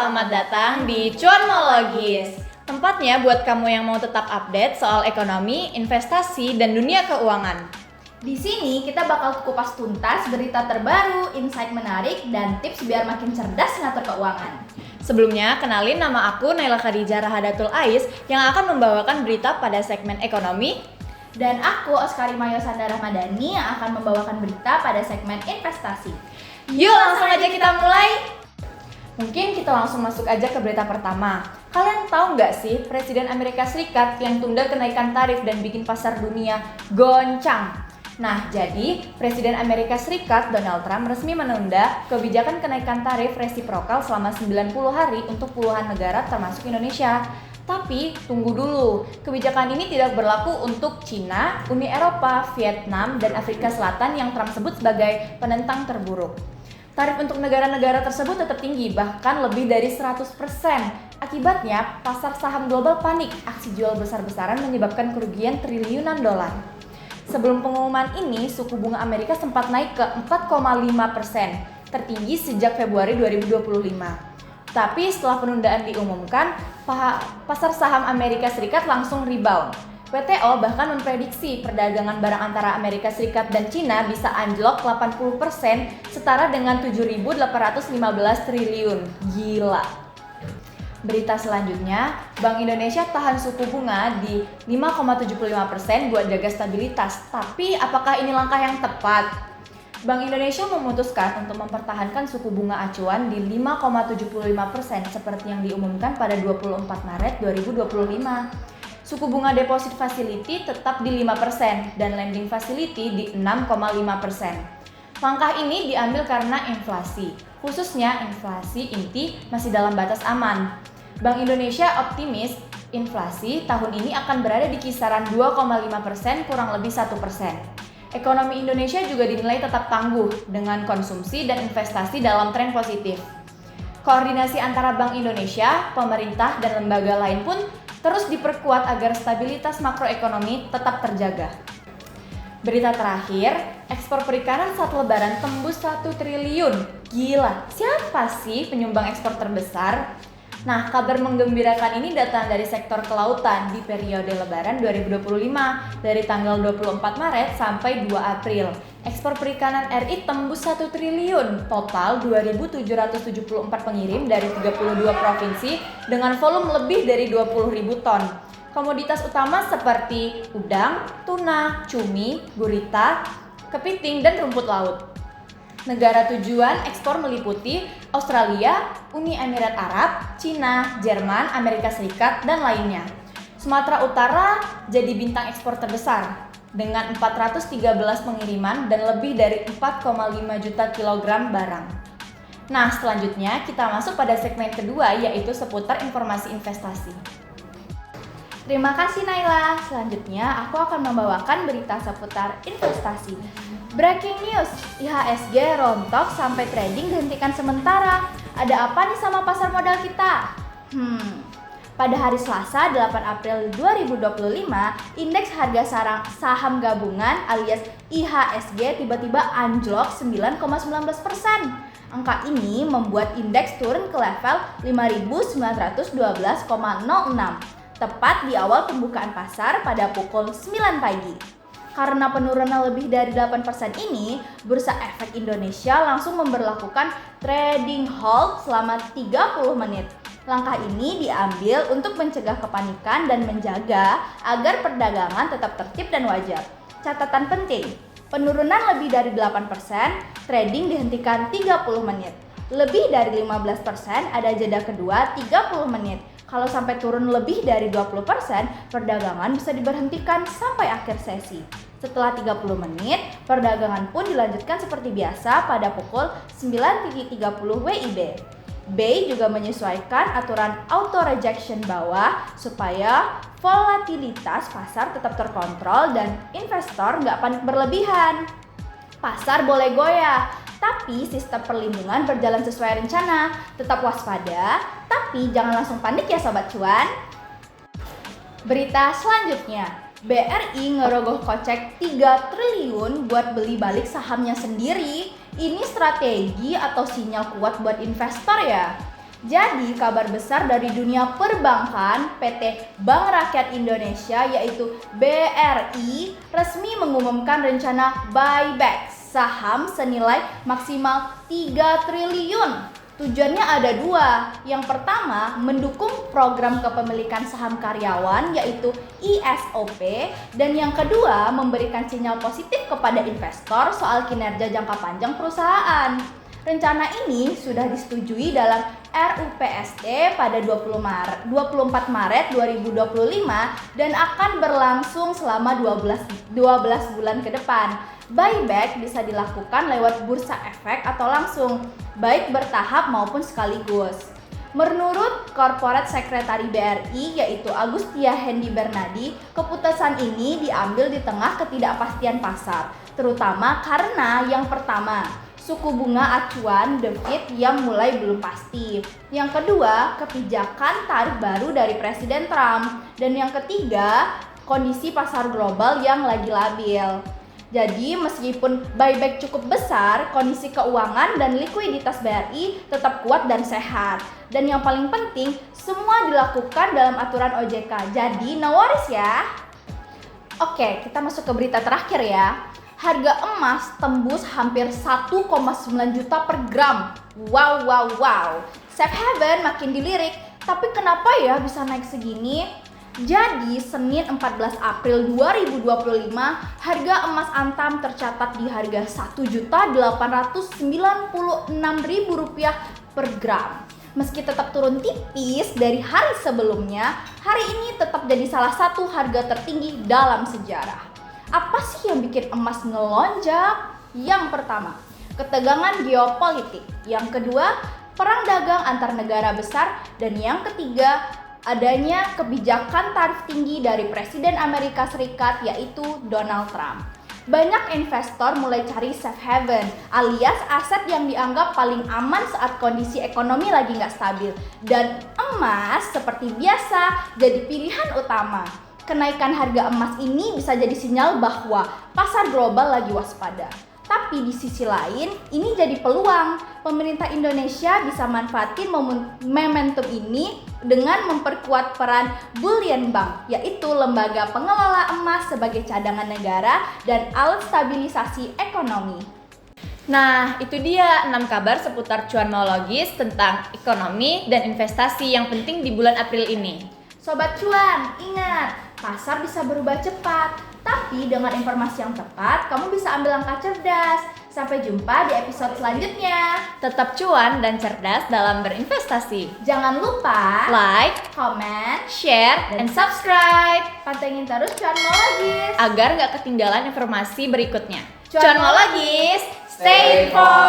Selamat datang di Cuanologis, tempatnya buat kamu yang mau tetap update soal ekonomi, investasi, dan dunia keuangan. Di sini kita bakal kupas tuntas berita terbaru, insight menarik, dan tips biar makin cerdas ngatur keuangan. Sebelumnya, kenalin nama aku Naila Khadijah Rahadatul Ais yang akan membawakan berita pada segmen ekonomi. Dan aku Oskari Mayo Sanda Ramadhani yang akan membawakan berita pada segmen investasi. Yuk langsung aja kita mulai! Mungkin kita langsung masuk aja ke berita pertama. Kalian tahu nggak sih Presiden Amerika Serikat yang tunda kenaikan tarif dan bikin pasar dunia goncang? Nah, jadi Presiden Amerika Serikat Donald Trump resmi menunda kebijakan kenaikan tarif resiprokal selama 90 hari untuk puluhan negara termasuk Indonesia. Tapi tunggu dulu, kebijakan ini tidak berlaku untuk Cina, Uni Eropa, Vietnam, dan Afrika Selatan yang Trump sebut sebagai penentang terburuk. Tarif untuk negara-negara tersebut tetap tinggi, bahkan lebih dari 100%. Akibatnya, pasar saham global panik, aksi jual besar-besaran menyebabkan kerugian triliunan dolar. Sebelum pengumuman ini, suku bunga Amerika sempat naik ke 4,5%, tertinggi sejak Februari 2025. Tapi setelah penundaan diumumkan, pasar saham Amerika Serikat langsung rebound. WTO bahkan memprediksi perdagangan barang antara Amerika Serikat dan Cina bisa anjlok 80%, setara dengan 7.815 triliun. Gila. Berita selanjutnya, Bank Indonesia tahan suku bunga di 5,75% buat jaga stabilitas. Tapi apakah ini langkah yang tepat? Bank Indonesia memutuskan untuk mempertahankan suku bunga acuan di 5,75% seperti yang diumumkan pada 24 Maret 2025. Suku bunga deposit facility tetap di 5% dan lending facility di 6,5%. Langkah ini diambil karena inflasi, khususnya inflasi inti masih dalam batas aman. Bank Indonesia optimis inflasi tahun ini akan berada di kisaran 2,5% kurang lebih 1%. Ekonomi Indonesia juga dinilai tetap tangguh dengan konsumsi dan investasi dalam tren positif. Koordinasi antara Bank Indonesia, pemerintah, dan lembaga lain pun terus diperkuat agar stabilitas makroekonomi tetap terjaga. Berita terakhir, ekspor perikanan saat lebaran tembus 1 triliun. Gila, siapa sih penyumbang ekspor terbesar? Nah, kabar menggembirakan ini datang dari sektor kelautan di periode lebaran 2025 dari tanggal 24 Maret sampai 2 April. Ekspor perikanan RI tembus 1 triliun, total 2.774 pengirim dari 32 provinsi dengan volume lebih dari 20.000 ton. Komoditas utama seperti udang, tuna, cumi, gurita, kepiting, dan rumput laut. Negara tujuan ekspor meliputi Australia, Uni Emirat Arab, Cina, Jerman, Amerika Serikat, dan lainnya. Sumatera Utara jadi bintang ekspor terbesar dengan 413 pengiriman dan lebih dari 4,5 juta kilogram barang. Nah, selanjutnya kita masuk pada segmen kedua yaitu seputar informasi investasi. Terima kasih Naila. Selanjutnya aku akan membawakan berita seputar investasi. Breaking news, IHSG rontok sampai trading dihentikan sementara. Ada apa nih sama pasar modal kita? Pada hari Selasa 8 April 2025, indeks harga saham gabungan alias IHSG tiba-tiba anjlok 9,19%. Angka ini membuat indeks turun ke level 5.912,06, tepat di awal pembukaan pasar pada pukul 9 pagi. Karena penurunan lebih dari 8% ini, Bursa Efek Indonesia langsung memberlakukan trading hold selama 30 menit. Langkah ini diambil untuk mencegah kepanikan dan menjaga agar perdagangan tetap tertib dan wajar. Catatan penting, penurunan lebih dari 8%, trading dihentikan 30 menit. Lebih dari 15% ada jeda kedua 30 menit. Kalau sampai turun lebih dari 20%, perdagangan bisa diberhentikan sampai akhir sesi. Setelah 30 menit, perdagangan pun dilanjutkan seperti biasa pada pukul 9.30 WIB. BEI juga menyesuaikan aturan auto rejection bawah supaya volatilitas pasar tetap terkontrol dan investor nggak panik berlebihan. Pasar boleh goyah, tapi sistem perlindungan berjalan sesuai rencana. Tetap waspada, tapi jangan langsung panik ya Sobat Cuan. Berita selanjutnya, BRI ngerogoh kocek 3 triliun buat beli balik sahamnya sendiri. Ini strategi atau sinyal kuat buat investor ya? Jadi kabar besar dari dunia perbankan, PT Bank Rakyat Indonesia yaitu BRI resmi mengumumkan rencana buyback saham senilai maksimal 3 triliun. Tujuannya ada dua. Yang pertama, mendukung program kepemilikan saham karyawan yaitu ESOP, dan yang kedua, memberikan sinyal positif kepada investor soal kinerja jangka panjang perusahaan. Rencana ini sudah disetujui dalam RUPST pada 24 Maret 2025 dan akan berlangsung selama 12 bulan ke depan. Buyback bisa dilakukan lewat bursa efek atau langsung, baik bertahap maupun sekaligus. Menurut Corporate Secretary BRI yaitu Agustia Hendi Bernadi, keputusan ini diambil di tengah ketidakpastian pasar, terutama karena yang pertama, suku bunga acuan The Fed yang mulai belum pasti. Yang kedua, kebijakan tarif baru dari Presiden Trump. Dan yang ketiga, kondisi pasar global yang lagi labil. Jadi meskipun buyback cukup besar, kondisi keuangan dan likuiditas BRI tetap kuat dan sehat. Dan yang paling penting, semua dilakukan dalam aturan OJK. Jadi no worries ya. Oke, kita masuk ke berita terakhir ya. Harga emas tembus hampir 1,9 juta per gram. Wow. Safe haven makin dilirik. Tapi kenapa ya bisa naik segini? Jadi Senin 14 April 2025 harga emas antam tercatat di harga Rp1.896.000 per gram. Meski tetap turun tipis dari hari sebelumnya, hari ini tetap jadi salah satu harga tertinggi dalam sejarah. Apa sih yang bikin emas ngelonjak? Yang pertama, ketegangan geopolitik. Yang kedua, perang dagang antar negara besar. Dan yang ketiga, adanya kebijakan tarif tinggi dari Presiden Amerika Serikat yaitu Donald Trump. Banyak investor mulai cari safe haven alias aset yang dianggap paling aman saat kondisi ekonomi lagi nggak stabil. Dan emas seperti biasa jadi pilihan utama. Kenaikan harga emas ini bisa jadi sinyal bahwa pasar global lagi waspada. Tapi di sisi lain, ini jadi peluang. Pemerintah Indonesia bisa manfaatin momentum ini dengan memperkuat peran Bullion Bank, yaitu lembaga pengelola emas sebagai cadangan negara dan alat stabilisasi ekonomi. Nah, itu dia 6 kabar seputar cuanologis tentang ekonomi dan investasi yang penting di bulan April ini. Sobat cuan, ingat, pasar bisa berubah cepat, tapi dengan informasi yang tepat, kamu bisa ambil langkah cerdas. Sampai jumpa di episode selanjutnya. Tetap cuan dan cerdas dalam berinvestasi. Jangan lupa Like, comment, share, and subscribe pantengin terus Cuanologis agar nggak ketinggalan informasi berikutnya. Cuanologis, stay informed!